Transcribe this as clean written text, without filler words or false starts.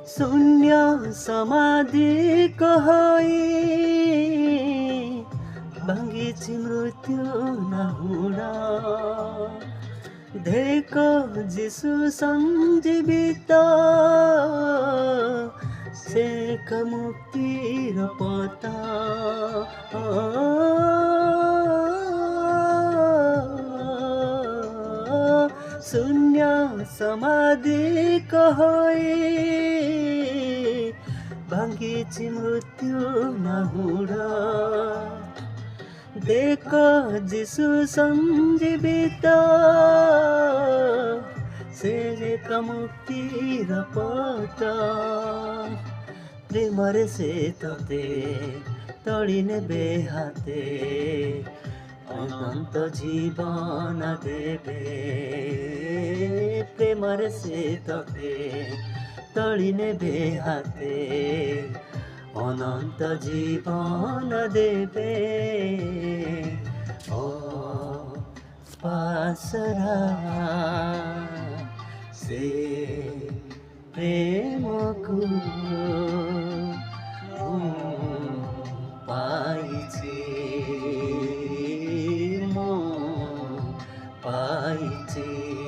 शून्य समाधि कहै भाङ्गिछि मृत्यु नहुँडा धेको जिसु सञ्जीवित सेक मुक्ति र पता शून्य समाधि कहै भाङ्गिछि मृत्यु नहुँडा देख जिसु सञ्जीवित सेरेक मुक्ति र पता प्रेमरे से तते तडिने बेहाते अनन्त जीवन देवे प्रेमरे से तते तडिने बेहाते अनन्त जीवन देवे ओ पासरा से प्रेमको